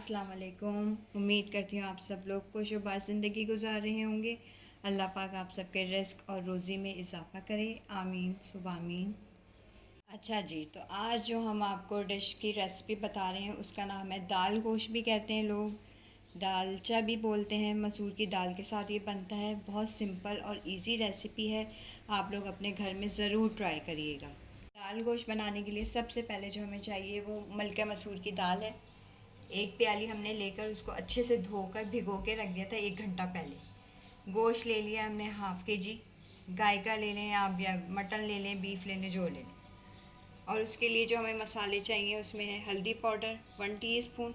अस्सलाम वालेकुम। उम्मीद करती हूँ आप सब लोग खुशबाश ज़िंदगी गुजार रहे होंगे। अल्लाह पाक आप सबके रिस्क और रोज़ी में इजाफ़ा करे, आमीन सुबह आमीन। अच्छा जी, तो आज जो हम आपको डिश की रेसिपी बता रहे हैं उसका नाम है दाल गोश्त भी कहते हैं लोग, दालचा भी बोलते हैं। मसूर की दाल के साथ ये बनता है। बहुत सिंपल और इजी रेसिपी है, आप लोग अपने घर में ज़रूर ट्राई करिएगा। दाल गोश्त बनाने के लिए सबसे पहले जो हमें चाहिए वो मलका मसूर की दाल है। एक प्याली हमने लेकर उसको अच्छे से धोकर भिगो के रख दिया था 1 घंटा पहले। गोश्त ले लिया हमने ½ kg, गाय का ले लें आप या मटन ले लें, बीफ ले लें, जो ले लें। और उसके लिए जो हमें मसाले चाहिए उसमें है हल्दी पाउडर 1 टीस्पून,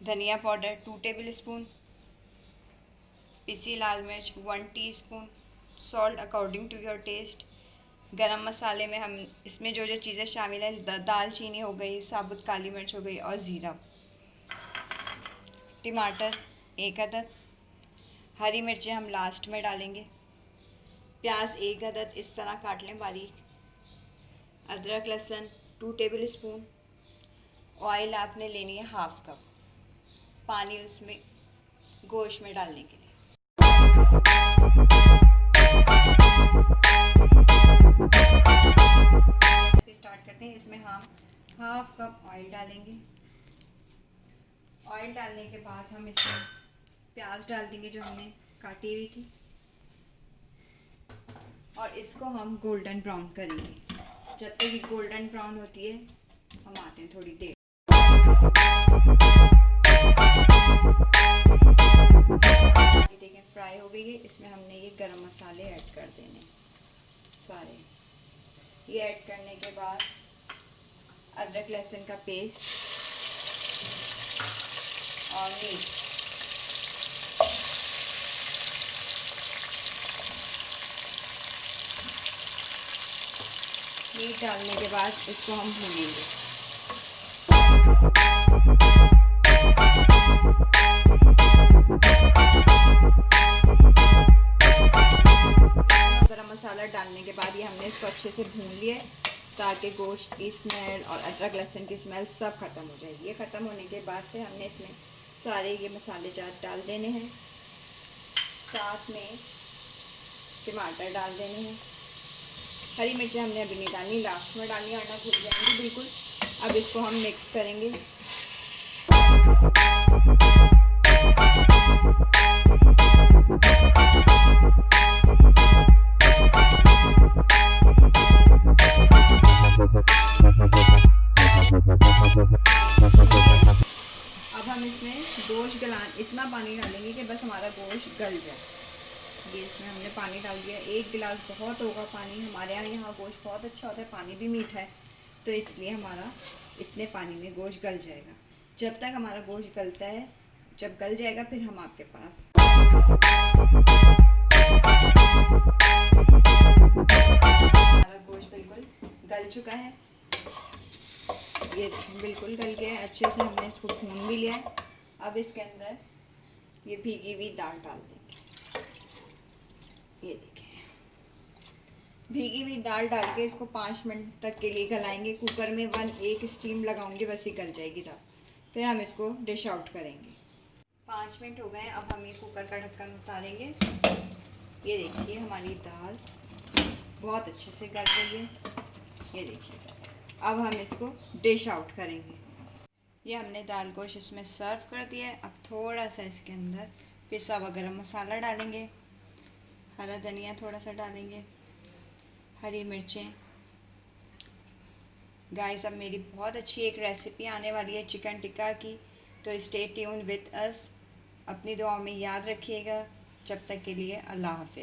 धनिया पाउडर 2 टेबल स्पून, पिसी लाल मिर्च 1 teaspoon, salt according to your taste. गरम मसाले में हम इसमें जो जो चीज़ें शामिल हैं, दालचीनी हो गई, साबुत काली मिर्च हो गई और ज़ीरा। टमाटर 1 अदद, हरी मिर्चें हम लास्ट में डालेंगे। प्याज 1 अदद इस तरह काट लें बारीक। अदरक लहसुन 2 टेबल स्पून। ऑयल आपने लेनी है ½ कप। पानी उसमें गोश्त में डालने के लिए। स्टार्ट करते हैं। इसमें हम ½ कप ऑयल डालेंगे। ऑयल डालने के बाद हम इसमें प्याज डाल देंगे जो हमने काटी हुई थी, और इसको हम गोल्डन ब्राउन करेंगे। जब तक ये गोल्डन ब्राउन होती है हम आते हैं थोड़ी देर। देखें फ्राई हो गई है। इसमें हमने ये गरम मसाले ऐड कर देने सारे। ये ऐड करने के बाद अदरक लहसुन का पेस्ट और मीट डालने के बाद इसको हम भूनेंगे। गरम मसाला डालने के बाद ये हमने इसको अच्छे से भून लिया ताकि गोश्त की स्मेल और अदरक लहसुन की स्मेल सब ख़त्म हो जाएगी। ये ख़त्म होने के बाद फिर हमने इसमें सारे ये मसाले जात डाल देने हैं, साथ में टमाटर डाल देने हैं। हरी मिर्चें हमने अभी नहीं डालनी, लास्ट में डालनी, वरना भूल जाएंगी बिल्कुल। अब इसको हम मिक्स करेंगे। अब हम इसमें गोश्त इतना पानी डालेंगे कि बस हमारा गोश्त गल जाए। ये इसमें हमने पानी डाल दिया। 1 गिलास बहुत होगा पानी। हमारे यहाँ गोश्त बहुत अच्छा होता है, पानी भी मीठा है, तो इसलिए हमारा इतने पानी में गोश्त गल जाएगा। जब तक हमारा गोश्त गलता है, जब गल जाएगा फिर हम आपके पास हमारा गोश्त बिल्कुल गल चुका है। ये बिल्कुल गल गया है अच्छे से, हमने इसको भून भी लिया है। अब इसके अंदर ये भीगी हुई दाल डाल देंगे। ये देखें, भीगी हुई दाल डाल के इसको 5 मिनट तक के लिए गलाएंगे। कुकर में 1 स्टीम लगाऊंगी, बस ये गल जाएगी दाल। फिर हम इसको डिश आउट करेंगे। 5 मिनट हो गए। अब हम ये कुकर का ढक्कन उतारेंगे। ये देखिए हमारी दाल बहुत अच्छे से गल गई है। ये देखिए, अब हम इसको डिश आउट करेंगे। ये हमने दाल गोश्त इसमें सर्व कर दिया है। अब थोड़ा सा इसके अंदर पिसा हुआ गरम मसाला डालेंगे, हरा धनिया थोड़ा सा डालेंगे, हरी मिर्चें। गाइस, अब मेरी बहुत अच्छी एक रेसिपी आने वाली है चिकन टिक्का की, तो स्टे ट्यून विद अस। अपनी दुआओं में याद रखिएगा। जब तक के लिए अल्लाह हाफिज़।